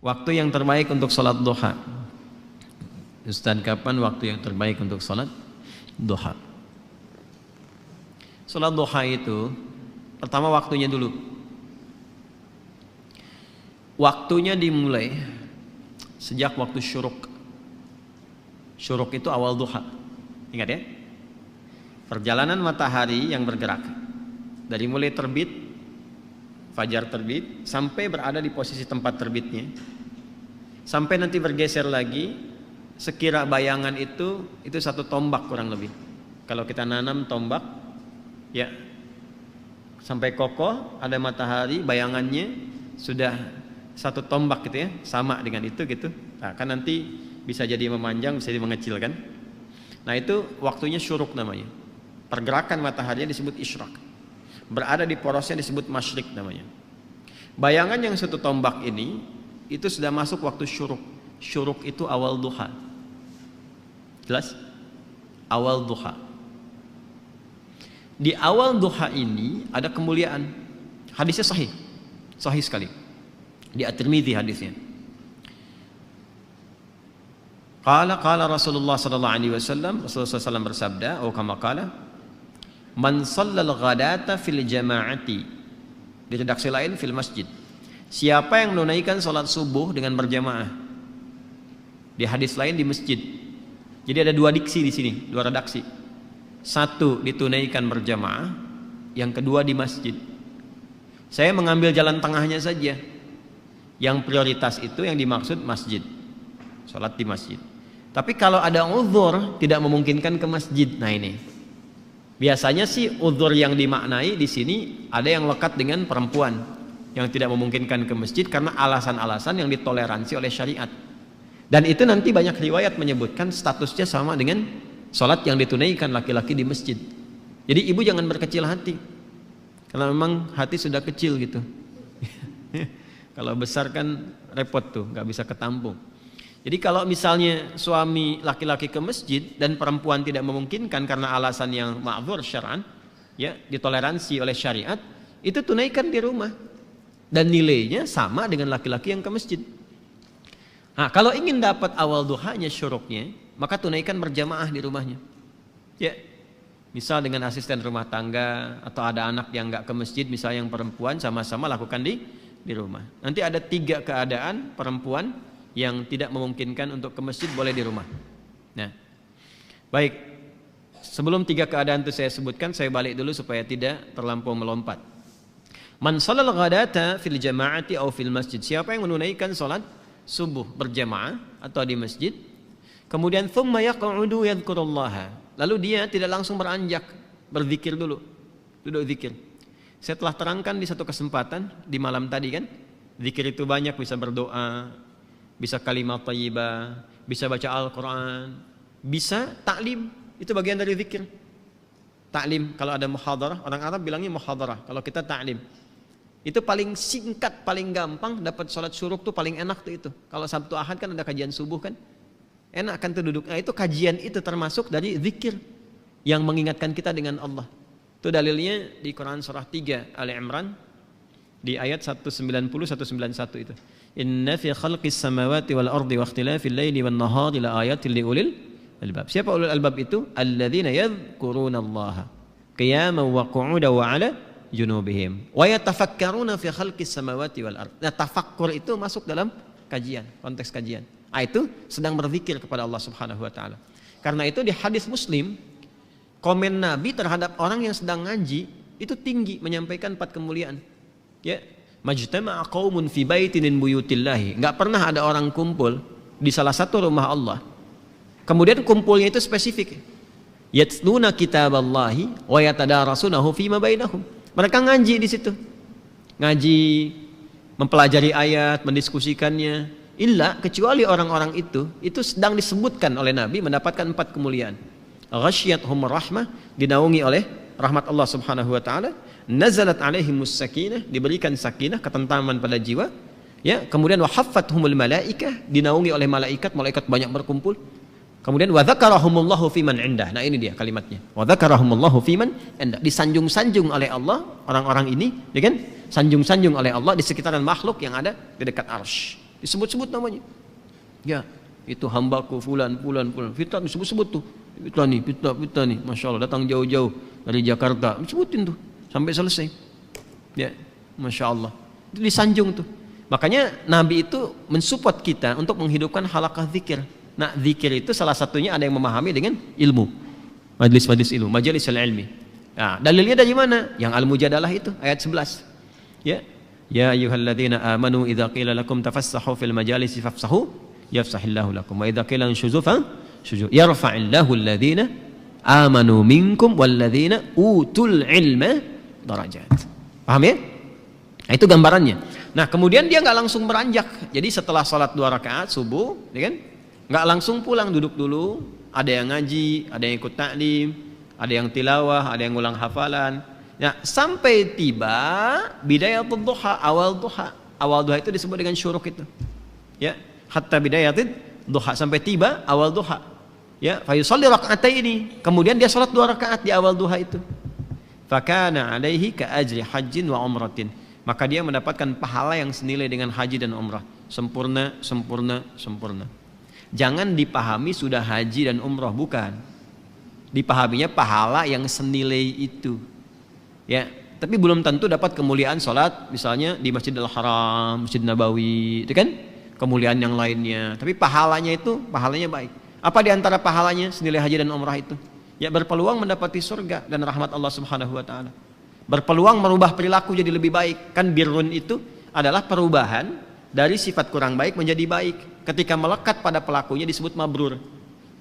Waktu yang terbaik untuk sholat duha. Ustaz, kapan waktu yang terbaik untuk sholat duha? Sholat duha itu pertama waktunya dulu. Waktunya dimulai sejak waktu syuruk. Syuruk itu awal duha. Ingat ya? Perjalanan matahari yang bergerak dari mulai terbit, fajar terbit, sampai berada di posisi tempat terbitnya, sampai nanti bergeser lagi, sekira bayangan itu satu tombak kurang lebih. Kalau kita nanam tombak, ya sampai kokoh ada matahari, bayangannya sudah satu tombak gitu ya, sama dengan itu gitu. Nah, kan nanti bisa jadi memanjang, bisa jadi mengecil kan. Nah itu waktunya syuruk namanya. Pergerakan matahari disebut isyraq. Berada di porosnya disebut masyrik namanya. Bayangan yang satu tombak ini itu sudah masuk waktu syuruk. Syuruk itu awal duha. Jelas? Awal duha. Di awal duha ini ada kemuliaan. Hadisnya sahih. Sahih sekali. Di At-Tirmidzi hadisnya. Qala Rasulullah sallallahu alaihi wasallam, Rasulullah SAW bersabda, oh kama qala, man shallal ghadata fil jama'ati. Di redaksi lain fil masjid. Siapa yang menunaikan salat subuh dengan berjamaah. Di hadis lain di masjid. Jadi ada dua diksi di sini, dua redaksi. Satu ditunaikan berjamaah, yang kedua di masjid. Saya mengambil jalan tengahnya saja. Yang prioritas itu yang dimaksud masjid. Salat di masjid. Tapi kalau ada uzur tidak memungkinkan ke masjid, nah ini. Biasanya sih uzur yang dimaknai di sini ada yang lekat dengan perempuan yang tidak memungkinkan ke masjid karena alasan-alasan yang ditoleransi oleh syariat. Dan itu nanti banyak riwayat menyebutkan statusnya sama dengan salat yang ditunaikan laki-laki di masjid. Jadi ibu jangan berkecil hati. Karena memang hati sudah kecil gitu. Kalau besar kan repot tuh, nggak bisa ketampung. Jadi kalau misalnya suami laki-laki ke masjid dan perempuan tidak memungkinkan karena alasan yang ma'dzur syar'an, ya ditoleransi oleh syariat, itu tunaikan di rumah dan nilainya sama dengan laki-laki yang ke masjid. Nah, kalau ingin dapat awal duhanya syuruknya, maka tunaikan berjamaah di rumahnya. Ya, misal dengan asisten rumah tangga atau ada anak yang nggak ke masjid, misalnya yang perempuan, sama-sama lakukan di rumah. Nanti ada 3 keadaan perempuan yang tidak memungkinkan untuk ke masjid boleh di rumah. Nah, baik. Sebelum 3 keadaan itu saya sebutkan, saya balik dulu supaya tidak terlampau melompat. Man shalal ghadata fil jama'ati aw fil masjid. Siapa yang menunaikan salat subuh berjamaah atau di masjid, kemudian thumma yaq'udu yadhkurullaha. Lalu dia tidak langsung beranjak, berzikir dulu. Duduk zikir. Saya telah terangkan di satu kesempatan di malam tadi kan, zikir itu banyak, bisa berdoa, bisa kalimat thayyibah, bisa baca Al-Quran, bisa taklim, itu bagian dari zikir. Taklim, kalau ada muhadarah, orang Arab bilangnya muhadarah, kalau kita taklim. Itu paling singkat, paling gampang, dapat sholat syuruk tuh paling enak tuh itu. Kalau Sabtu Ahad kan ada kajian subuh kan, enak kan tuh duduk. Nah itu kajian itu termasuk dari zikir yang mengingatkan kita dengan Allah. Itu dalilnya di Quran surah 3 Ali Imran di ayat 190-191 itu. Inna fi khalqis samawati wal ardi wa ikhtilafil laili wan nahari la ayatin liulil albab. Siapa ulul albab itu? Alladzina yadhkurunallaha qiyaman wa qu'udan wa 'ala junubihim wa yatafakkaruna fi khalqis samawati wal ardi. Nah, tafakkur itu masuk dalam kajian, konteks kajian. Ah itu sedang berzikir kepada Allah Subhanahu wa taala. Karena itu di hadis Muslim komen Nabi terhadap orang yang sedang ngaji itu tinggi, menyampaikan 4 kemuliaan. Ya, majtama'a qaumun fi baitin min buyutillahi. Enggak pernah ada orang kumpul di salah satu rumah Allah. Kemudian kumpulnya itu spesifik. Yatluna kitaballahi wa yatadarasunahu fima bainahum. Mereka ngaji di situ. Ngaji, mempelajari ayat, mendiskusikannya. Illa kecuali orang-orang itu sedang disebutkan oleh Nabi mendapatkan 4 kemuliaan. Ghasyiyatuhum rahmah, dinaungi oleh rahmat Allah Subhanahu wa taala. Nazalat alaihimus sakinah, diberikan sakinah, ketentraman pada jiwa. Ya, kemudian wa haffathumul malaikah, dinaungi oleh malaikat, malaikat banyak berkumpul. Kemudian wa dzakarahumullahu fiman indah. Nah ini dia kalimatnya. Wa dzakarahumullahu fiman indah. Disanjung-sanjung oleh Allah orang-orang ini, ya kan? Sanjung-sanjung oleh Allah di sekitaran makhluk yang ada di dekat arsy. disebut-sebut namanya. Ya, itu hambaku fulan. Fitnah disebut-sebut tuh. Fitnah nih. Masya Allah, datang jauh-jauh dari Jakarta, disebutin tuh sampai selesai. Ya, Masya Allah. Itu disanjung tuh. Makanya Nabi itu mensupport kita untuk menghidupkan halaqah zikir. Nah, zikir itu salah satunya ada yang memahami dengan ilmu. Majlis-majlis ilmu, majelis ilmi. Nah, dalilnya dari mana? Yang Al-Mujadalah itu ayat 11. Ya. Ya ayyuhalladzina amanu idza qila lakum tafassahu fil majalisi fafsahu yafsahillahu lakum wa idza qila anshuzu yarfa'illahu alladzina amanu minkum walladzina utul ilma darajat. Paham ya? Nah, itu gambarannya. Nah, kemudian dia nggak langsung beranjak. Jadi setelah sholat 2 rakaat subuh, ya kan? Nggak langsung pulang, duduk dulu. Ada yang ngaji, ada yang ikut taklim, ada yang tilawah, ada yang ulang hafalan. Nah, sampai tiba bidayatul duha, awal duha. Awal duha itu disebut dengan syuruk itu. Ya, hatta bidayatul duha, sampai tiba awal duha. Ya, fa yusalli raka'ataini. Kemudian dia salat 2 rakaat di awal duha itu. Fakana alaihi ka ajri hajjin wa umratin. Maka dia mendapatkan pahala yang senilai dengan haji dan umrah. Sempurna. Jangan dipahami sudah haji dan umrah, bukan. Dipahaminya pahala yang senilai itu. Ya, tapi belum tentu dapat kemuliaan sholat misalnya di Masjidil Haram, Masjid Nabawi, itu kan kemuliaan yang lainnya. Tapi pahalanya baik. Apa di antara pahalanya senilai haji dan umrah itu? Ya, berpeluang mendapati surga dan rahmat Allah Subhanahu wa taala. Berpeluang merubah perilaku jadi lebih baik. Kan birrun itu adalah perubahan dari sifat kurang baik menjadi baik. Ketika melekat pada pelakunya disebut mabrur.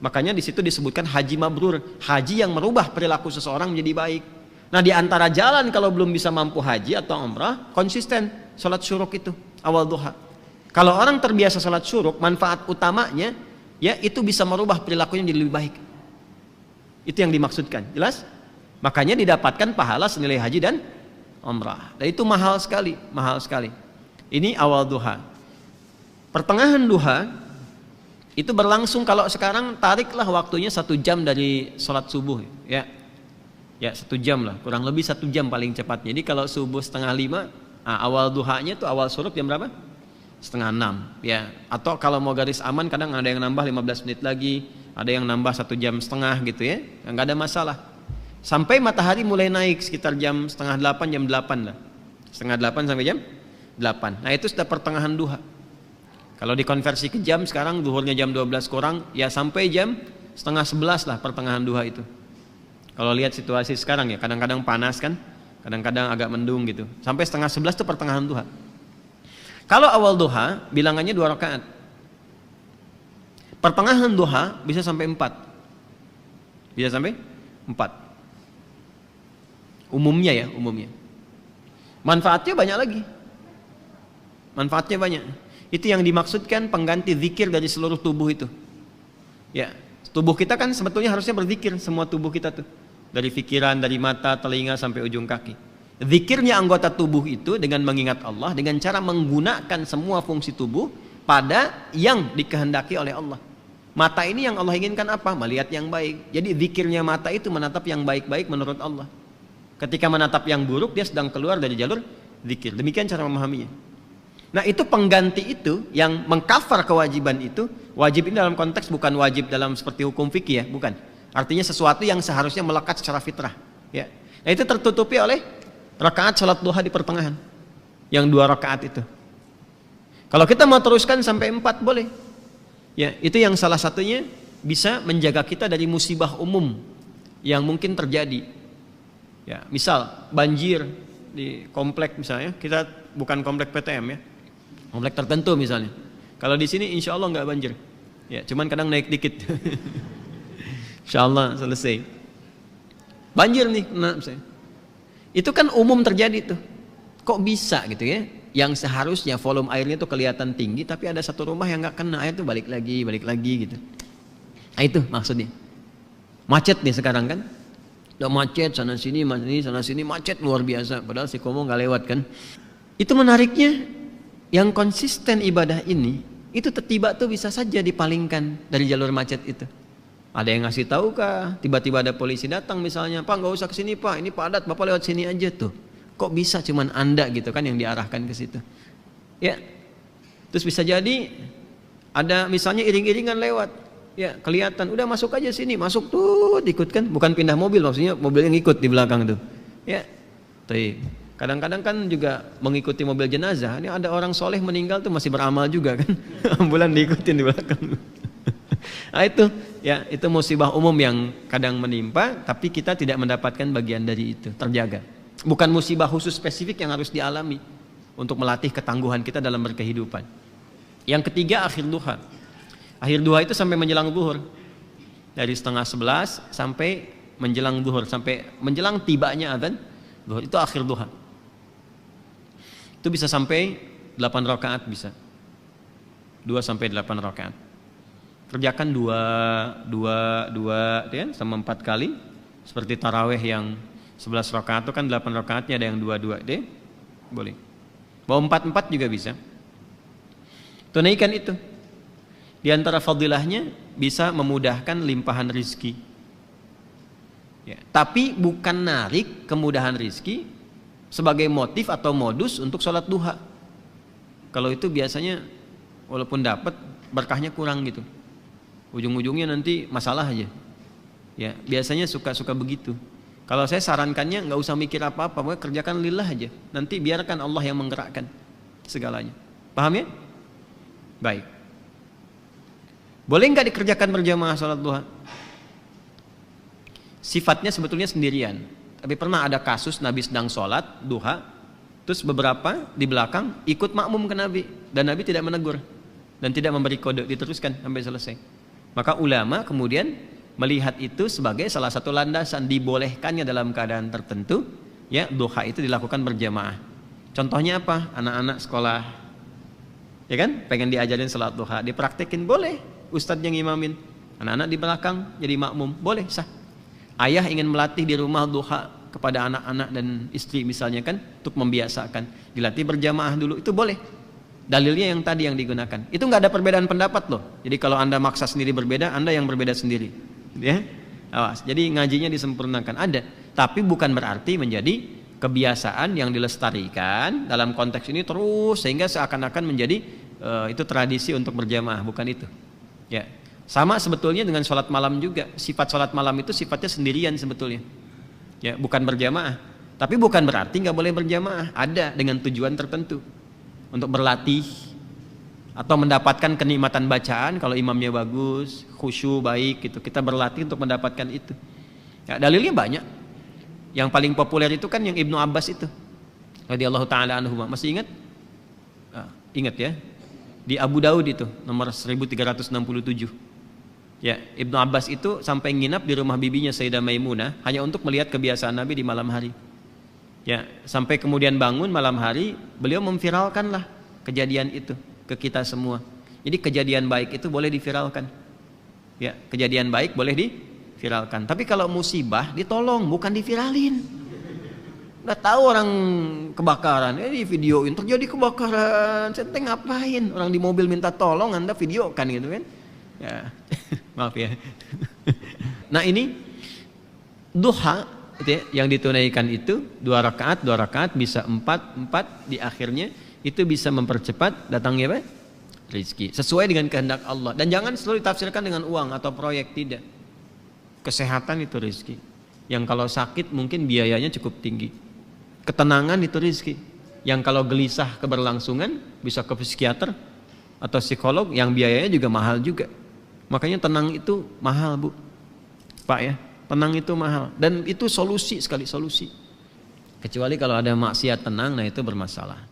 Makanya di situ disebutkan haji mabrur, haji yang merubah perilaku seseorang menjadi baik. Nah, di antara jalan kalau belum bisa mampu haji atau umrah, konsisten salat syuruk itu awal duha. Kalau orang terbiasa salat syuruk, manfaat utamanya ya itu bisa merubah perilakunya menjadi lebih baik. Itu yang dimaksudkan. Jelas? Makanya didapatkan pahala senilai haji dan umrah. Dan itu mahal sekali. Ini awal duha. Pertengahan duha itu berlangsung, kalau sekarang tariklah waktunya 1 jam dari sholat subuh, ya 1 jam lah, kurang lebih 1 jam paling cepatnya. Jadi kalau subuh 4:30, awal duhanya itu awal syuruk jam berapa? 5:30, ya. Atau kalau mau garis aman kadang ada yang nambah 15 menit lagi, ada yang nambah 1,5 jam gitu ya, nggak ada masalah. Sampai matahari mulai naik sekitar jam 7:30, jam 8 lah. 7:30 sampai jam 8. Nah, itu sudah pertengahan duha. Kalau dikonversi ke jam sekarang, zuhurnya jam 12 kurang, ya sampai jam 10:30 lah pertengahan duha itu. Kalau lihat situasi sekarang ya, kadang-kadang panas kan, kadang-kadang agak mendung gitu. Sampai 10:30 itu pertengahan duha. Kalau awal duha, bilangannya 2 rakaat. Pertengahan duha bisa sampai 4. Bisa sampai 4. Umumnya. Manfaatnya banyak lagi. Itu yang dimaksudkan pengganti zikir dari seluruh tubuh itu. Ya, tubuh kita kan sebetulnya harusnya berzikir, semua tubuh kita tuh. Dari pikiran, dari mata, telinga sampai ujung kaki. Zikirnya anggota tubuh itu dengan mengingat Allah, dengan cara menggunakan semua fungsi tubuh pada yang dikehendaki oleh Allah. Mata ini yang Allah inginkan apa? Melihat yang baik. Jadi zikirnya mata itu menatap yang baik-baik menurut Allah. Ketika menatap yang buruk, dia sedang keluar dari jalur zikir. Demikian cara memahaminya. Nah, itu pengganti itu yang mengkafar kewajiban itu. Wajib ini dalam konteks bukan wajib dalam seperti hukum fikih ya, bukan. Artinya sesuatu yang seharusnya melekat secara fitrah. Ya. Nah, itu tertutupi oleh rakaat salat duha di pertengahan. Yang 2 rakaat itu. Kalau kita mau teruskan sampai 4 boleh. Ya, itu yang salah satunya bisa menjaga kita dari musibah umum yang mungkin terjadi. Ya, misal banjir di komplek misalnya, kita bukan komplek PTM ya, komplek tertentu misalnya. Kalau di sini insya Allah nggak banjir, ya cuman kadang naik dikit. Insya Allah selesai. Banjir nih, nah, misalnya. Itu kan umum terjadi tuh. Kok bisa gitu ya? Yang seharusnya volume airnya tuh kelihatan tinggi, tapi ada satu rumah yang nggak kena air tuh balik lagi gitu. Nah, itu maksudnya. Macet nih sekarang kan? Udah macet sana sini macet luar biasa. Padahal si Komo nggak lewat kan. Itu menariknya, yang konsisten ibadah ini itu tiba tuh bisa saja dipalingkan dari jalur macet itu. Ada yang ngasih tahu kah? Tiba-tiba ada polisi datang misalnya, Pak nggak usah kesini Pak, ini padat, Bapak lewat sini aja tuh. Kok bisa cuman Anda gitu kan yang diarahkan ke situ? Ya, Terus bisa jadi ada misalnya iring-iringan lewat, ya kelihatan, udah masuk aja sini, masuk tuh, ikut kan, bukan pindah mobil, maksudnya mobil yang ikut di belakang tuh, ya. Tapi kadang-kadang kan juga mengikuti mobil jenazah, ini ada orang soleh meninggal tuh masih beramal juga kan, ambulan diikutin di belakang. Nah itu, ya itu musibah umum yang kadang menimpa, tapi kita tidak mendapatkan bagian dari itu, terjaga. Bukan musibah khusus spesifik yang harus dialami untuk melatih ketangguhan kita dalam berkehidupan. Yang ketiga, akhir duha. Akhir duha itu sampai menjelang zuhur. Dari setengah 11 sampai menjelang zuhur, sampai menjelang tibanya adzan zuhur, itu akhir duha. Itu bisa sampai 8 rakaat bisa. 2 sampai 8 rakaat. Kerjakan 2 ya, sama 4 kali. Seperti tarawih yang 11 rakaat itu kan 8 rakaatnya, ada yang 2 deh. Boleh. Mau 4 juga bisa. Tunaikan itu. Di antara fadilahnya bisa memudahkan limpahan rizki. Ya, tapi bukan narik kemudahan rizki sebagai motif atau modus untuk sholat duha. Kalau itu biasanya walaupun dapat berkahnya kurang gitu. Ujung-ujungnya nanti masalah aja. Ya, biasanya suka begitu. Kalau saya sarankannya nggak usah mikir apa-apa, pokoknya kerjakan lillah aja. Nanti biarkan Allah yang menggerakkan segalanya. Paham ya? Baik. Boleh nggak dikerjakan berjamaah sholat duha? Sifatnya sebetulnya sendirian. Tapi pernah ada kasus Nabi sedang sholat duha, terus beberapa di belakang ikut makmum ke Nabi, dan Nabi tidak menegur dan tidak memberi kode, diteruskan sampai selesai. Maka ulama kemudian melihat itu sebagai salah satu landasan dibolehkannya dalam keadaan tertentu, ya duha itu dilakukan berjamaah. Contohnya apa? Anak-anak sekolah, ya kan, pengen diajarin salat duha, dipraktekin, boleh. Ustadz yang imamin, anak-anak di belakang jadi makmum, boleh, sah. Ayah ingin melatih di rumah duha kepada anak-anak dan istri misalnya kan, untuk membiasakan, dilatih berjamaah dulu, itu boleh. Dalilnya yang tadi yang digunakan. Itu nggak ada perbedaan pendapat loh. Jadi kalau Anda maksa sendiri berbeda, Anda yang berbeda sendiri. Ya, awas. Jadi ngajinya disempurnakan, ada. Tapi bukan berarti menjadi kebiasaan yang dilestarikan dalam konteks ini terus sehingga seakan-akan menjadi itu tradisi untuk berjamaah, bukan itu. Ya, sama sebetulnya dengan sholat malam juga. Sifat sholat malam itu sifatnya sendirian sebetulnya. Ya, bukan berjamaah. Tapi bukan berarti nggak boleh berjamaah. Ada dengan tujuan tertentu untuk berlatih atau mendapatkan kenikmatan bacaan. Kalau imamnya bagus, khusyuk baik, gitu. Kita berlatih untuk mendapatkan itu. Ya, dalilnya banyak. Yang paling populer itu kan yang Ibnu Abbas itu, radhiyallahu taala anhu. Masih ingat? Ingat ya? Di Abu Daud itu nomor 1367. Ya, Ibnu Abbas itu sampai nginap di rumah bibinya Sayyidah Maimunah hanya untuk melihat kebiasaan Nabi di malam hari. Ya, sampai kemudian bangun malam hari, beliau memviralkanlah kejadian itu ke kita semua. Jadi kejadian baik itu boleh diviralkan. Ya, kejadian baik boleh diviralkan. Tapi kalau musibah ditolong, bukan diviralin. Udah tahu orang kebakaran, di videoin terjadi kebakaran, saya ngapain? Orang di mobil minta tolong, Anda videokan gitu kan? Ya, maaf ya. Nah ini duha itu ya, yang ditunaikan itu 2 rakaat bisa 4 di akhirnya, itu bisa mempercepat datangnya apa? Rizki sesuai dengan kehendak Allah. Dan jangan selalu ditafsirkan dengan uang atau proyek, tidak. Kesehatan itu rizki. Yang kalau sakit mungkin biayanya cukup tinggi. Ketenangan itu rizki. Yang kalau gelisah keberlangsungan bisa ke psikiater atau psikolog yang biayanya juga mahal juga. Makanya tenang itu mahal, Bu, Pak ya. Tenang itu mahal dan itu solusi sekali, solusi. Kecuali kalau ada maksiat tenang, nah itu bermasalah.